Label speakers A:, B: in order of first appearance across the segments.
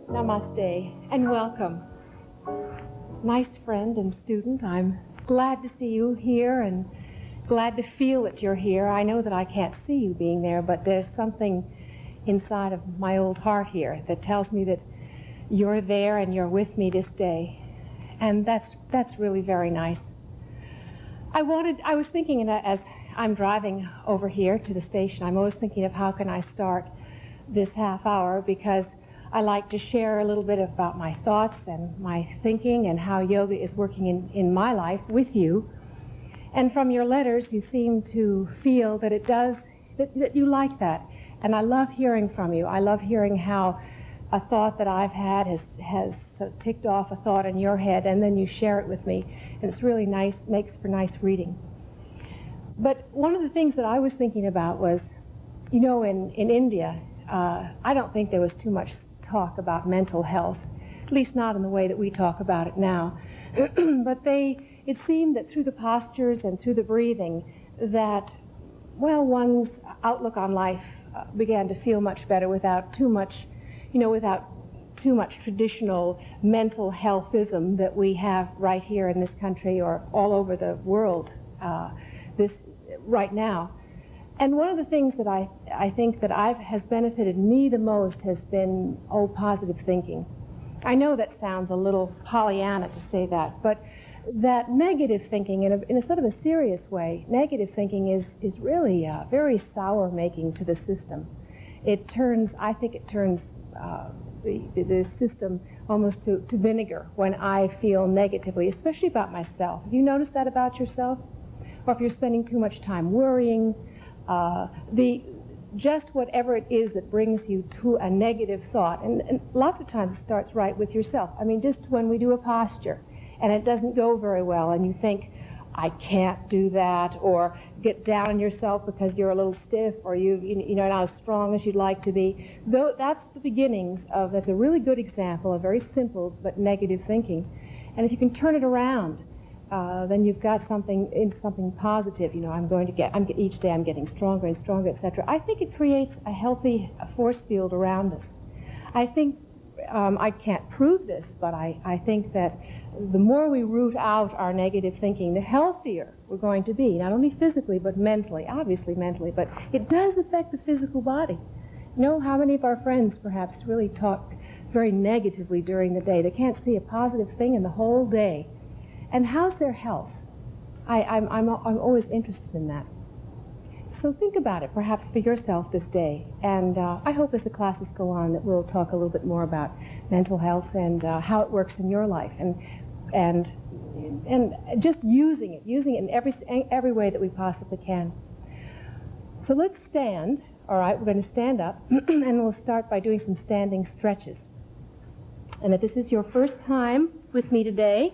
A: Namaste and welcome. Nice friend and student, I'm glad to see you here and glad to feel that you're here. I know that I can't see you being there, but there's something inside of my old heart here that tells me that you're there and you're with me this day. And that's really very nice. I was thinking as I'm driving over here to the station, I'm always thinking of how can I start this half hour, because I like to share a little bit about my thoughts and my thinking and how yoga is working in my life with you. And from your letters, you seem to feel that it does, that you like that. And I love hearing from you. I love hearing how a thought that I've had has ticked off a thought in your head, and then you share it with me. And it's really nice, makes for nice reading. But one of the things that I was thinking about was, you know, in India, I don't think there was too much talk about mental health, at least not in the way that we talk about it now. But it seemed that through the postures and through the breathing that, well, one's outlook on life began to feel much better without too much traditional mental healthism that we have right here in this country or all over the world right now. And one of the things that I think that has benefited me the most has been positive thinking. I know that sounds a little Pollyanna to say that, but that negative thinking, in a sort of a serious way, negative thinking is really very sour-making to the system. I think it turns the system almost to vinegar when I feel negatively, especially about myself. Have you noticed that about yourself? Or if you're spending too much time worrying, just whatever it is that brings you to a negative thought, and lots of times it starts right with yourself. I mean, just when we do a posture and it doesn't go very well and you think, I can't do that, or get down on yourself because you're a little stiff or you're not as strong as you'd like to be. That's the beginnings that's a really good example of very simple but negative thinking. And if you can turn it around, then you've got something positive. You know, each day I'm getting stronger and stronger, etc. I think it creates a healthy force field around us. I think, I can't prove this, but I think that the more we root out our negative thinking, the healthier we're going to be, not only physically, but mentally, obviously mentally, but it does affect the physical body. You know, how many of our friends perhaps really talk very negatively during the day? They can't see a positive thing in the whole day. And how's their health? I'm always interested in that. So think about it, perhaps for yourself this day. And I hope as the classes go on that we'll talk a little bit more about mental health and how it works in your life, and just using it in every way that we possibly can. So let's stand. All right, we're going to stand up, and we'll start by doing some standing stretches. And if this is your first time with me today,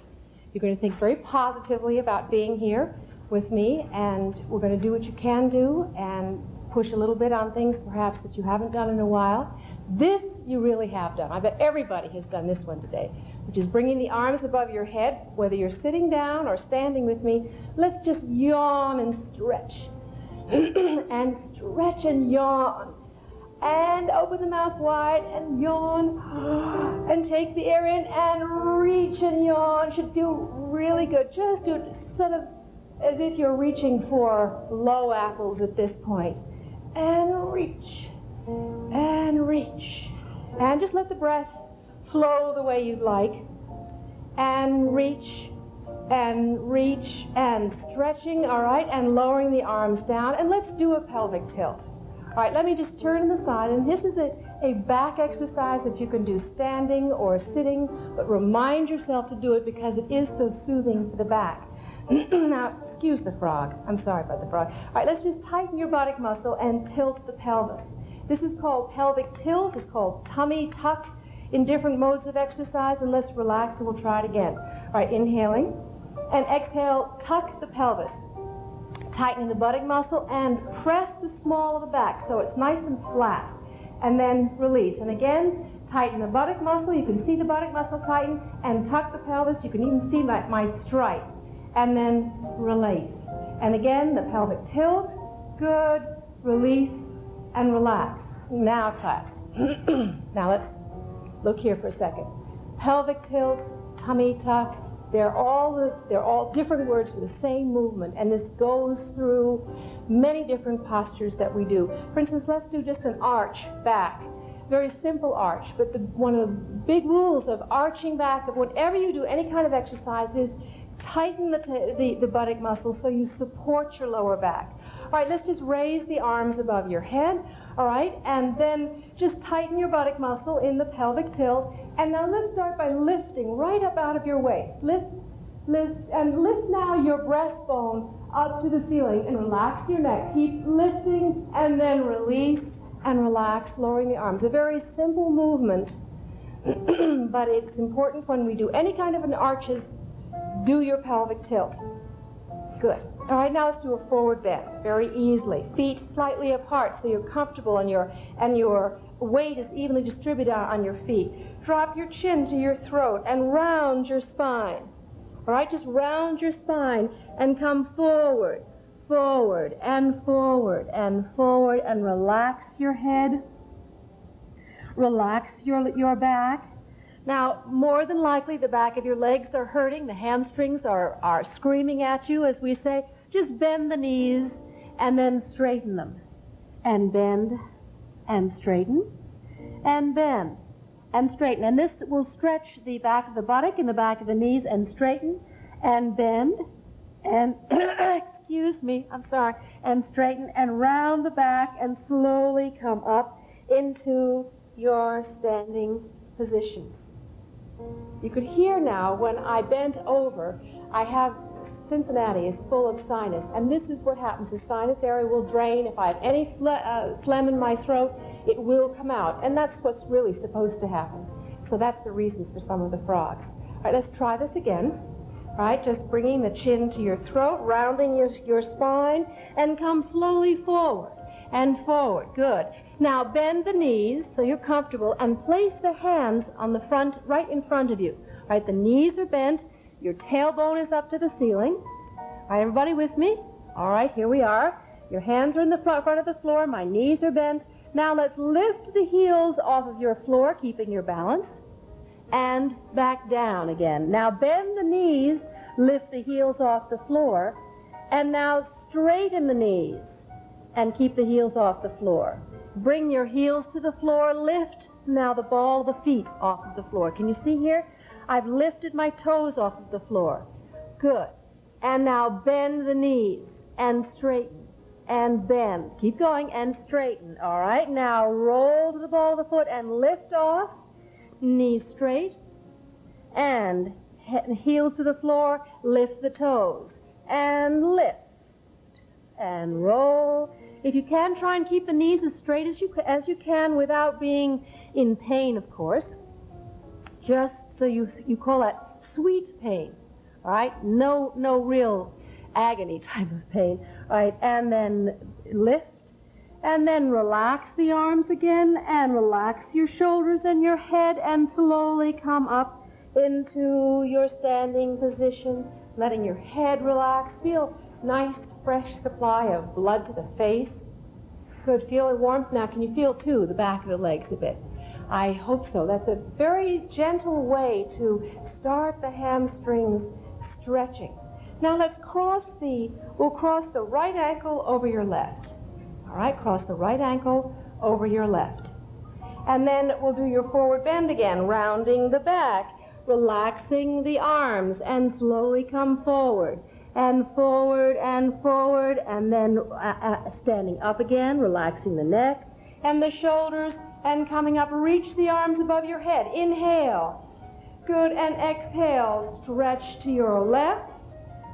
A: you're going to think very positively about being here with me, and we're going to do what you can do and push a little bit on things perhaps that you haven't done in a while. This you really have done. I bet everybody has done this one today, which is bringing the arms above your head, whether you're sitting down or standing with me. Let's just yawn and stretch. And stretch and yawn. And open the mouth wide and yawn. And take the air in and reach and yawn. Should feel really good. Just do it sort of as if you're reaching for low apples at this point. And reach. And reach. And just let the breath flow the way you'd like. And reach. And reach. And stretching, all right? And lowering the arms down. And let's do a pelvic tilt. All right, let me just turn to the side, and this is a back exercise that you can do standing or sitting, but remind yourself to do it because it is so soothing for the back. Now, excuse the frog. I'm sorry about the frog. All right, let's just tighten your buttock muscle and tilt the pelvis. This is called pelvic tilt. It's called tummy tuck in different modes of exercise, and let's relax, and we'll try it again. All right, inhaling, and exhale, tuck the pelvis. Tightening the buttock muscle and press the small of the back so it's nice and flat. And then release. And again, tighten the buttock muscle. You can see the buttock muscle tighten. And tuck the pelvis. You can even see my stripe. And then release. And again, the pelvic tilt. Good. Release and relax. Now class. Now let's Look here for a second. Pelvic tilt, tummy tuck, they're all different words for the same movement, and this goes through many different postures that we do. For instance, let's do just an arch back. Very simple arch, but one of the big rules of arching back, of whenever you do any kind of exercise, is tighten the buttock muscle so you support your lower back. All right, let's just raise the arms above your head, all right, and then just tighten your buttock muscle in the pelvic tilt. And now let's start by lifting right up out of your waist. Lift, and lift now your breastbone up to the ceiling and relax your neck. Keep lifting and then release and relax, lowering the arms. A very simple movement, but it's important when we do any kind of an arches, do your pelvic tilt. Good. All right, now let's do a forward bend very easily. Feet slightly apart so you're comfortable and your weight is evenly distributed on your feet. Drop your chin to your throat and round your spine. All right, just round your spine and come forward, forward, and forward, and forward, and relax your head. Relax your back. Now, more than likely, the back of your legs are hurting. The hamstrings are screaming at you, as we say. Just bend the knees and then straighten them. And bend and straighten and bend and straighten. And this will stretch the back of the buttock and the back of the knees and straighten and bend and, excuse me, I'm sorry, and straighten and round the back and slowly come up into your standing position. You could hear now when I bent over, Cincinnati is full of sinus, and this is what happens. The sinus area will drain. If I have any phlegm in my throat, it will come out, and that's what's really supposed to happen. So that's the reasons for some of the frogs. All right, let's try this again. All right, just bringing the chin to your throat, rounding your spine, and come slowly forward and forward. Good. Now bend the knees so you're comfortable and place the hands on the front, right in front of you. All right, the knees are bent. Your tailbone is up to the ceiling. All right, everybody with me? All right, here we are. Your hands are in the front of the floor. My knees are bent. Now let's lift the heels off of your floor, keeping your balance, and back down again. Now bend the knees, lift the heels off the floor, and now straighten the knees and keep the heels off the floor. Bring your heels to the floor, lift now the ball of the feet off of the floor. Can you see here? I've lifted my toes off of the floor. Good. And now bend the knees and straighten and bend. Keep going and straighten. All right, now roll to the ball of the foot and lift off. Knees straight and heels to the floor. Lift the toes and lift and roll. If you can, try and keep the knees as straight as you can without being in pain, of course. Just so you call that sweet pain, all right? No real agony type of pain, all right? And then lift, and then relax the arms again, and relax your shoulders and your head, and slowly come up into your standing position, letting your head relax. Feel nice, fresh supply of blood to the face. Good, feel the warmth. Now, can you feel, too, the back of the legs a bit? I hope so. That's a very gentle way to start the hamstrings stretching. Now we'll cross the right ankle over your left. All right, cross the right ankle over your left. And then we'll do your forward bend again, rounding the back, relaxing the arms, and slowly come forward, and forward, and forward, and then standing up again, relaxing the neck and the shoulders, and coming up, reach the arms above your head. Inhale. Good, and exhale. Stretch to your left.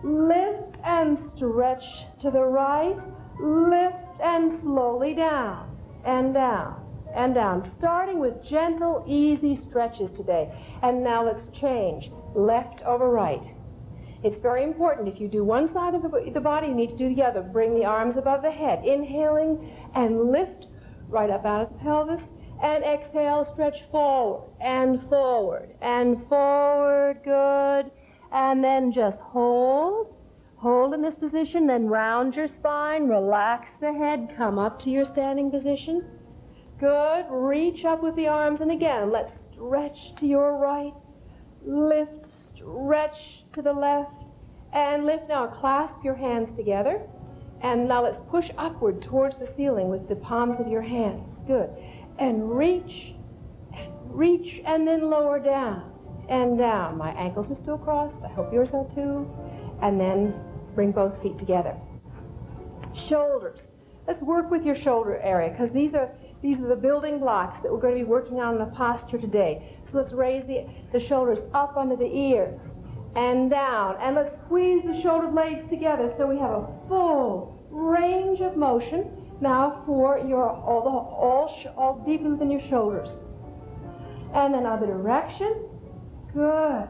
A: Lift and stretch to the right. Lift and slowly down, and down, and down. Starting with gentle, easy stretches today. And now let's change. Left over right. It's very important. If you do one side of the body, you need to do the other. Bring the arms above the head. Inhaling and lift right up out of the pelvis. And exhale, stretch forward and forward and forward. Good. And then just hold. Hold in this position, then round your spine, relax the head, come up to your standing position. Good. Reach up with the arms, and again, let's stretch to your right, lift, stretch to the left, and lift. Now clasp your hands together, and now let's push upward towards the ceiling with the palms of your hands. Good. And reach, and then lower down, and down. My ankles are still crossed. I hope yours are too. And then bring both feet together. Shoulders. Let's work with your shoulder area, because these are the building blocks that we're going to be working on in the posture today. So let's raise the shoulders up under the ears and down. And let's squeeze the shoulder blades together so we have a full range of motion now for your all deeply within your shoulders. And then other direction. Good.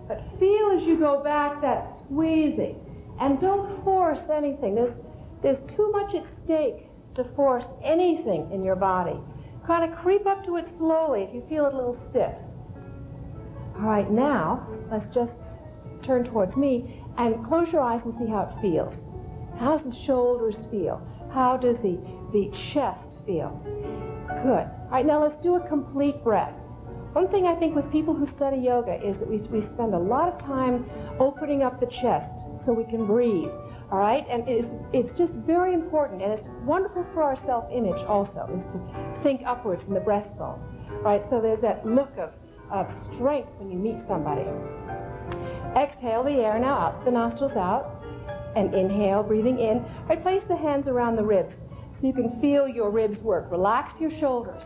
A: But feel as you go back that squeezing. And don't force anything. There's too much at stake to force anything in your body. Kind of creep up to it slowly if you feel it a little stiff. All right, now let's just turn towards me and close your eyes and see how it feels. How does the shoulders feel? How does the chest feel? Good. All right, now let's do a complete breath. One thing I think with people who study yoga is that we spend a lot of time opening up the chest so we can breathe. All right, and it's just very important, and it's wonderful for our self-image also, is to think upwards in the breastbone. Right, so there's that look of strength when you meet somebody. Exhale the air now out, the nostrils out, and inhale, breathing in. Right, place the hands around the ribs so you can feel your ribs work. Relax your shoulders.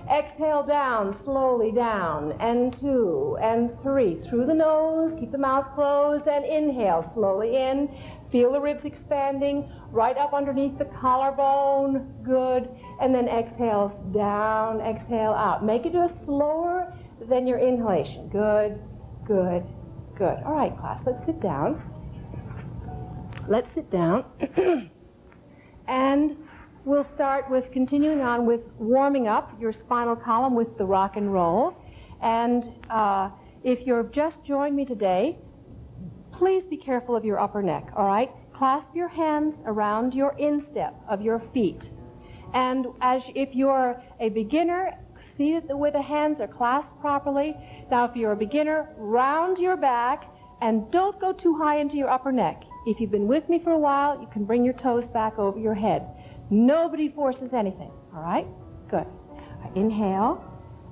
A: Exhale down, slowly down, and 2, and 3. Through the nose, keep the mouth closed, and inhale, slowly in. Feel the ribs expanding, right up underneath the collarbone. Good. And then exhale down, exhale out. Make it just slower than your inhalation. Good, good, good. All right, class, let's sit down. Let's sit down. And we'll start with continuing on with warming up your spinal column with the rock and roll. And if you've just joined me today, please be careful of your upper neck, all right? Clasp your hands around your instep of your feet. And if you're a beginner, see that where the hands are clasped properly. Now, if you're a beginner, round your back and don't go too high into your upper neck. If you've been with me for a while, you can bring your toes back over your head. Nobody forces anything, all right? Good. Inhale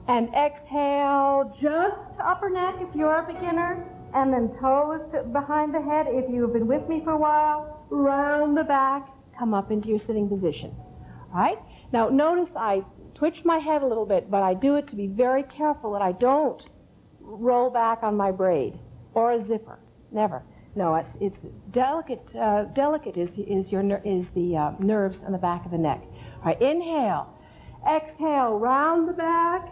A: and exhale just to upper neck if you're a beginner, and then toes behind the head if you've been with me for a while. Round the back, come up into your sitting position. All right? Now notice I twitch my head a little bit, but I do it to be very careful that I don't roll back on my braid or a zipper. Never. No, it's delicate. Delicate is the nerves on the back of the neck. All right, inhale, exhale, round the back,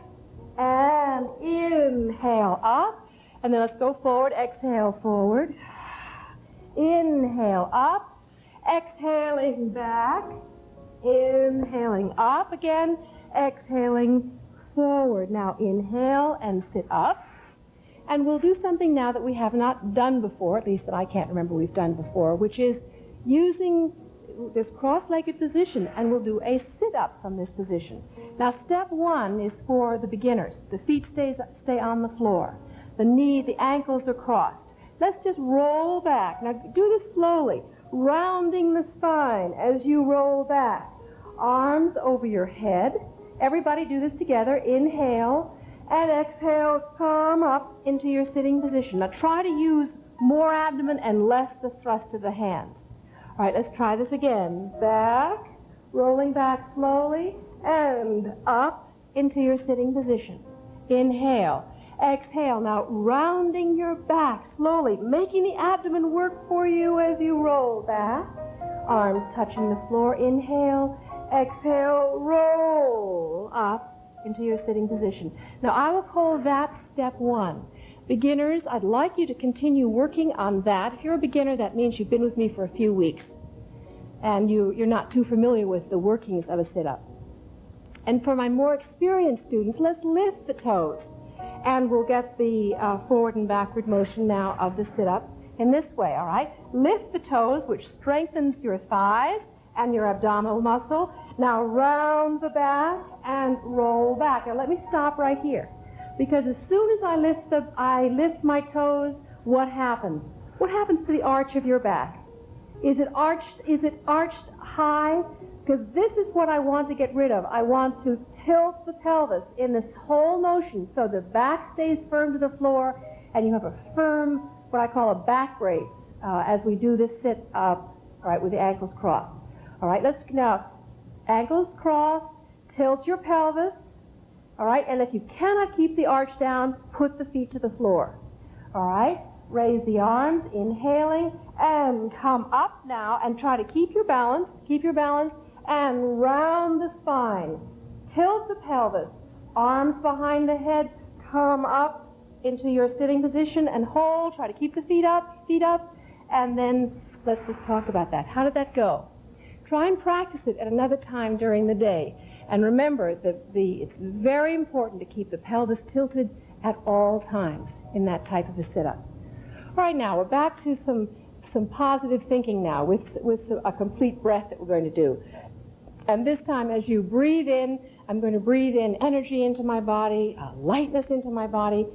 A: and inhale up, and then let's go forward. Exhale forward, inhale up, exhaling back, inhaling up again, exhaling forward. Now inhale and sit up. And we'll do something now that we have not done before, at least that I can't remember we've done before, which is using this cross-legged position, and we'll do a sit-up from this position. Now, step 1 is for the beginners. The feet stay on the floor. The ankles are crossed. Let's just roll back. Now, do this slowly, rounding the spine as you roll back. Arms over your head. Everybody do this together. Inhale. And exhale, come up into your sitting position. Now try to use more abdomen and less the thrust of the hands. All right, let's try this again. Back, rolling back slowly, and up into your sitting position. Inhale, exhale. Now rounding your back slowly, making the abdomen work for you as you roll back. Arms touching the floor. Inhale, exhale, roll up into your sitting position. Now, I will call that step 1. Beginners, I'd like you to continue working on that. If you're a beginner, that means you've been with me for a few weeks, and you're not too familiar with the workings of a sit-up. And for my more experienced students, let's lift the toes, and we'll get the forward and backward motion now of the sit-up in this way, all right? Lift the toes, which strengthens your thighs and your abdominal muscle. Now round the back and roll back. Now let me stop right here. Because as soon as I lift my toes, what happens? What happens to the arch of your back? Is it arched high? Because this is what I want to get rid of. I want to tilt the pelvis in this whole motion so the back stays firm to the floor and you have a firm, what I call a back brace, as we do this sit up, all right, with the ankles crossed. All right, let's now, ankles crossed, tilt your pelvis, all right, and if you cannot keep the arch down, put the feet to the floor. All right, raise the arms, inhaling, and come up now and try to keep your balance, and round the spine. Tilt the pelvis, arms behind the head, come up into your sitting position and hold, try to keep the feet up, and then let's just talk about that. How did that go? Try and practice it at another time during the day. And remember that it's very important to keep the pelvis tilted at all times in that type of a sit-up. All right, now we're back to some positive thinking now with a complete breath that we're going to do. And this time as you breathe in, I'm going to breathe in energy into my body, lightness into my body,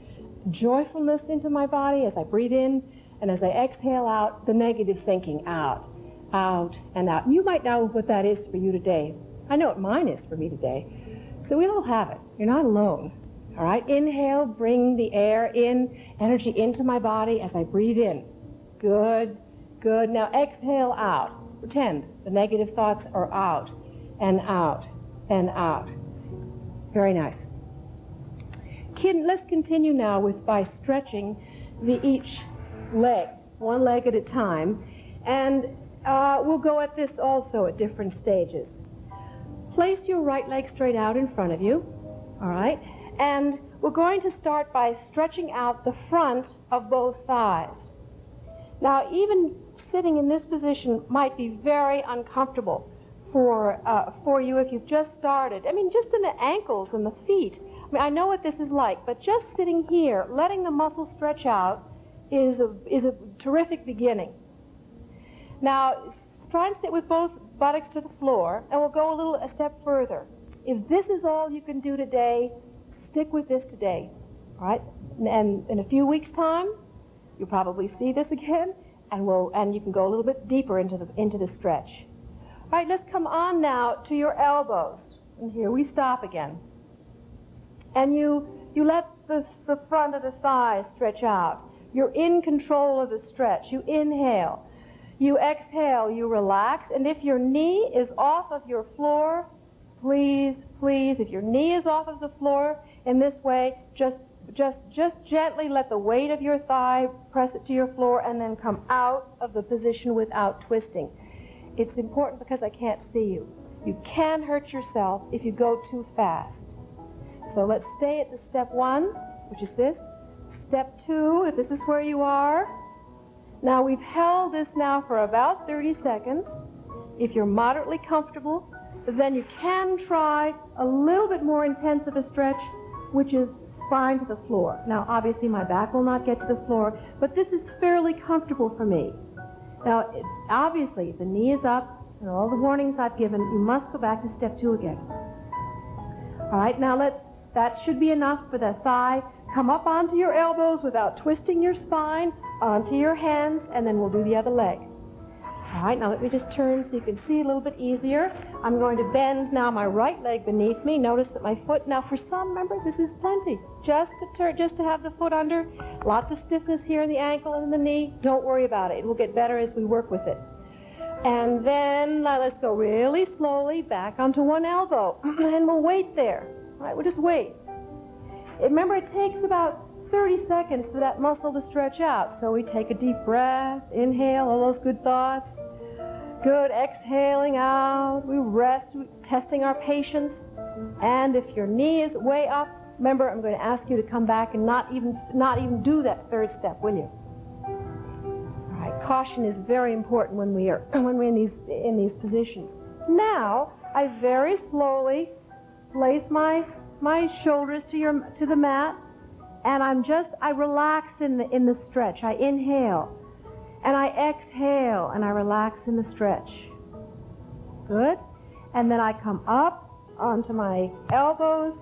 A: joyfulness into my body as I breathe in, and as I exhale out, the negative thinking out, and out. You might know what that is for you today. I know what mine is for me today. So we all have it. You're not alone. All right, inhale, bring the air in, energy into my body as I breathe in. Good, good. Now exhale out. Pretend the negative thoughts are out, and out, and out. Very nice. Let's continue now by stretching each leg, one leg at a time, and we'll go at this also at different stages. Place your right leg straight out in front of you, all right? And we're going to start by stretching out the front of both thighs. Now, even sitting in this position might be very uncomfortable for you if you've just started. I mean, just in the ankles and the feet. I mean, I know what this is like, but just sitting here, letting the muscles stretch out is a terrific beginning. Now, try and sit with both buttocks to the floor, and we'll go a step further. If this is all you can do today, stick with this today, all right? And in a few weeks' time, you'll probably see this again, and you can go a little bit deeper into the stretch. All right, let's come on now to your elbows. And here we stop again. And you let the front of the thighs stretch out. You're in control of the stretch. You inhale. You exhale, you relax, and if your knee is off of your floor, please, if your knee is off of the floor in this way, just gently let the weight of your thigh press it to your floor and then come out of the position without twisting. It's important because I can't see you. You can hurt yourself if you go too fast. So let's stay at the step 1, which is this. Step 2, if this is where you are. Now we've held this now for about 30 seconds. If you're moderately comfortable, then you can try a little bit more intense of a stretch, which is spine to the floor. Now obviously my back will not get to the floor, but this is fairly comfortable for me. Now obviously if the knee is up and all the warnings I've given, you must go back to step 2 again. All right, now that should be enough for the thigh. Come up onto your elbows without twisting your spine, onto your hands, and then we'll do the other leg. All right, now let me just turn so you can see a little bit easier. I'm going to bend now my right leg beneath me. Notice that my foot, now for some, remember, this is plenty. Just to have the foot under. Lots of stiffness here in the ankle and in the knee. Don't worry about it. It will get better as we work with it. And then let's go really slowly back onto one elbow, and we'll wait there. All right, we'll just wait. Remember, it takes about 30 seconds for that muscle to stretch out. So we take a deep breath, inhale all those good thoughts. Good, exhaling out. We rest, testing our patience. And if your knee is way up, remember, I'm going to ask you to come back and not even do that third step, will you? All right, caution is very important when we're in these positions. Now, I very slowly place my shoulders to the mat, and I relax in the stretch. I inhale, and I exhale, and I relax in the stretch. Good. And then I come up onto my elbows,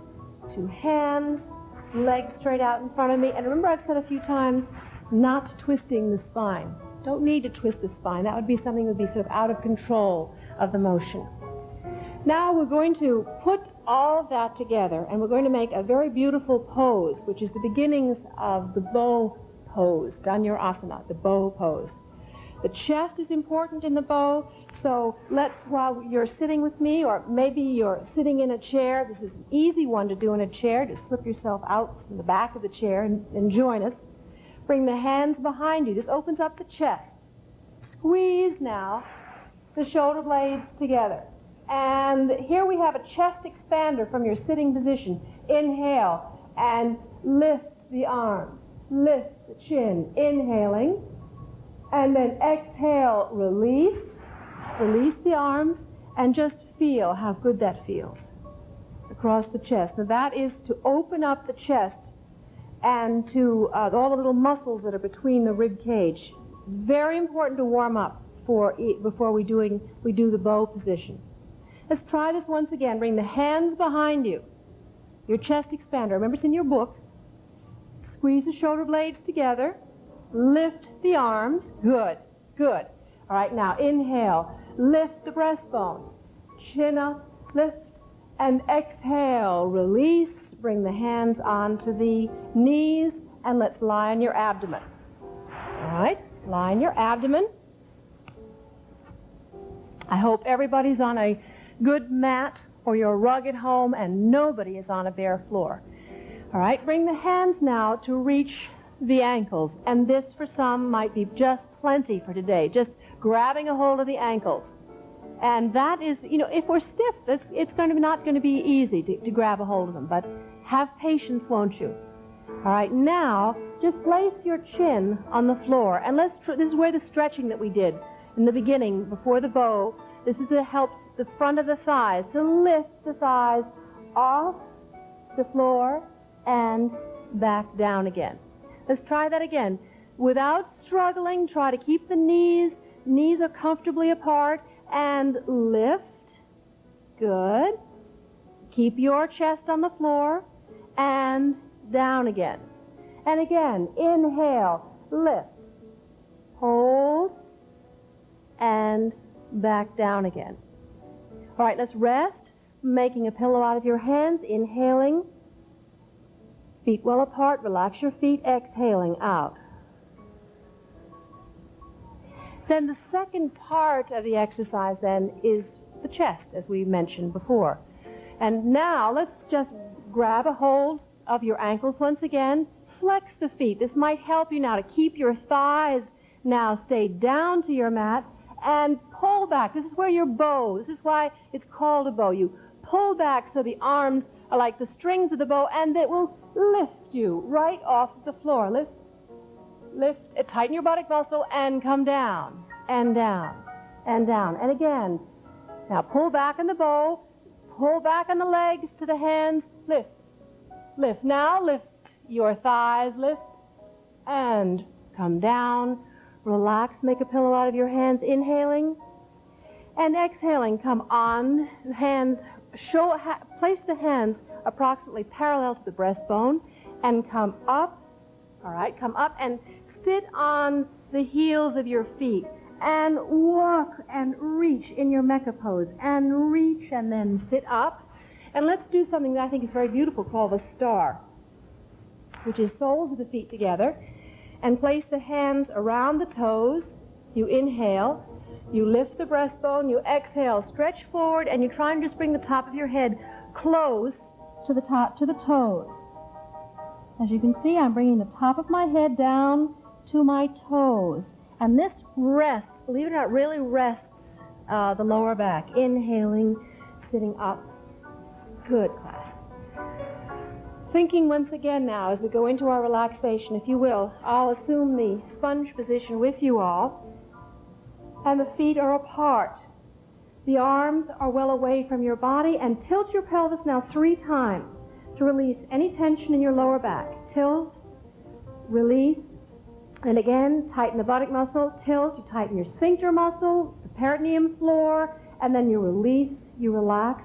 A: 2 hands, legs straight out in front of me. And remember, I've said a few times, not twisting the spine. Don't need to twist the spine. That would be something that would be sort of out of control of the motion. Now we're going to put all of that together, and we're going to make a very beautiful pose, which is the beginnings of the bow pose, Dhanurasana, the bow pose. The chest is important in the bow, so while you're sitting with me, or maybe you're sitting in a chair, this is an easy one to do in a chair. Just slip yourself out from the back of the chair and join us. Bring the hands behind you. This opens up the chest. Squeeze now the shoulder blades together. And here we have a chest expander from your sitting position. Inhale and lift the arms. Lift the chin. Inhaling. And then exhale, release. Release the arms and just feel how good that feels across the chest. Now that is to open up the chest and to all the little muscles that are between the rib cage. Very important to warm up before we do the bow position. Let's try this once again. Bring the hands behind you. Your chest expander. Remember, it's in your book. Squeeze the shoulder blades together. Lift the arms. Good. Good. All right, now inhale. Lift the breastbone. Chin up. Lift. And exhale. Release. Bring the hands onto the knees. And let's lie on your abdomen. All right. Lie on your abdomen. I hope everybody's on a good mat or your rug at home and nobody is on a bare floor. All right, bring the hands now to reach the ankles. And this for some might be just plenty for today, just grabbing a hold of the ankles. And that is, if we're stiff, it's not going to be easy to grab a hold of them. But have patience, won't you? All right, now just place your chin on the floor. And this is where the stretching that we did in the beginning before the bow. This is to help the front of the thighs, to lift the thighs off the floor and back down again. Let's try that again. Without struggling, try to keep the knees are comfortably apart, and lift. Good. Keep your chest on the floor and down again. And again, inhale, lift, hold, and back down again. All right, let's rest, making a pillow out of your hands, inhaling, feet well apart, relax your feet, exhaling out. Then the second part of the exercise then is the chest, as we mentioned before. And now let's just grab a hold of your ankles once again, flex the feet. This might help you now to keep your thighs now stay down to your mat, and pull back. This is where your bow, this is why it's called a bow. You pull back so the arms are like the strings of the bow, and it will lift you right off the floor. Lift, lift, tighten your buttock muscle, and come down, and down, and down. And again, now pull back on the bow, pull back on the legs to the hands, lift, lift. Now lift your thighs, lift, and come down. Relax, make a pillow out of your hands, inhaling, and exhaling. Come on, hands, place the hands approximately parallel to the breastbone, and come up, all right, come up and sit on the heels of your feet, and walk and reach in your mecha pose, and reach and then sit up. And let's do something that I think is very beautiful called the star, which is soles of the feet together. And place the hands around the toes. You inhale, you lift the breastbone, you exhale, stretch forward, and you try and just bring the top of your head close to the toes. As you can see, I'm bringing the top of my head down to my toes. And this rests, believe it or not, really rests the lower back. Inhaling, sitting up. Good, class. Thinking once again now as we go into our relaxation, if you will, I'll assume the sponge position with you all, and the feet are apart. The arms are well away from your body, and tilt your pelvis now 3 times to release any tension in your lower back. Tilt, release, and again, tighten the buttock muscle, tilt, you tighten your sphincter muscle, the peritoneum floor, and then you release, you relax.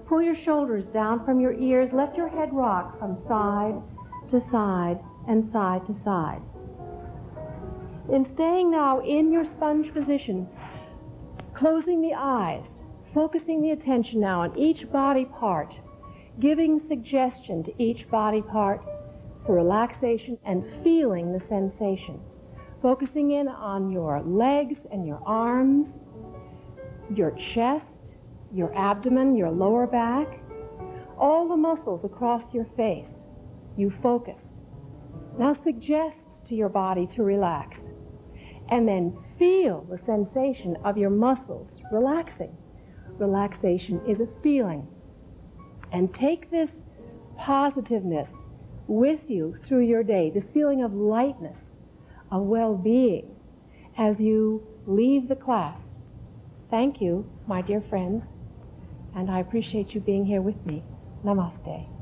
A: Pull your shoulders down from your ears. Let your head rock from side to side and side to side. In staying now in your sponge position, closing the eyes, focusing the attention now on each body part, giving suggestion to each body part for relaxation and feeling the sensation. Focusing in on your legs and your arms, your chest, your abdomen, your lower back, all the muscles across your face. You focus. Now suggest to your body to relax. And then feel the sensation of your muscles relaxing. Relaxation is a feeling. And take this positiveness with you through your day, this feeling of lightness, of well-being, as you leave the class. Thank you, my dear friends, and I appreciate you being here with me. Namaste.